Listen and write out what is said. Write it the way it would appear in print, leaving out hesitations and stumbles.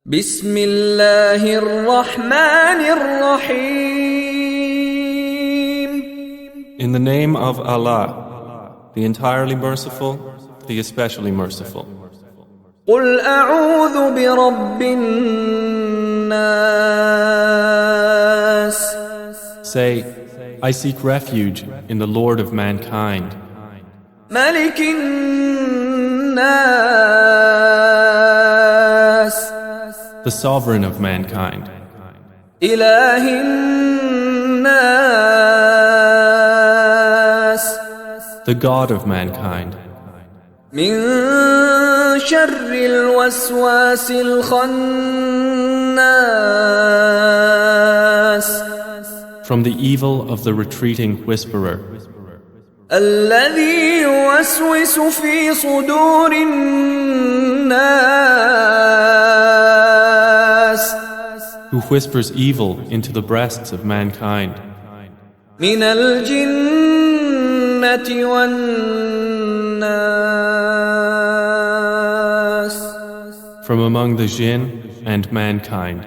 بسم الله الرحمن الرحيم. In the name of Allah, the entirely merciful, the especially merciful. قل أعوذ برب الناس. Say, I seek refuge in the Lord of mankind, ملك الناس. the sovereign of mankind, إله الناس. the God of mankind, من شر الوسواس الخناس. from the evil of the retreating whisperer, الذي يوسوس في صدور الناس. who whispers evil into the breasts of mankind, من الجنة والناس. from among the jinn and mankind.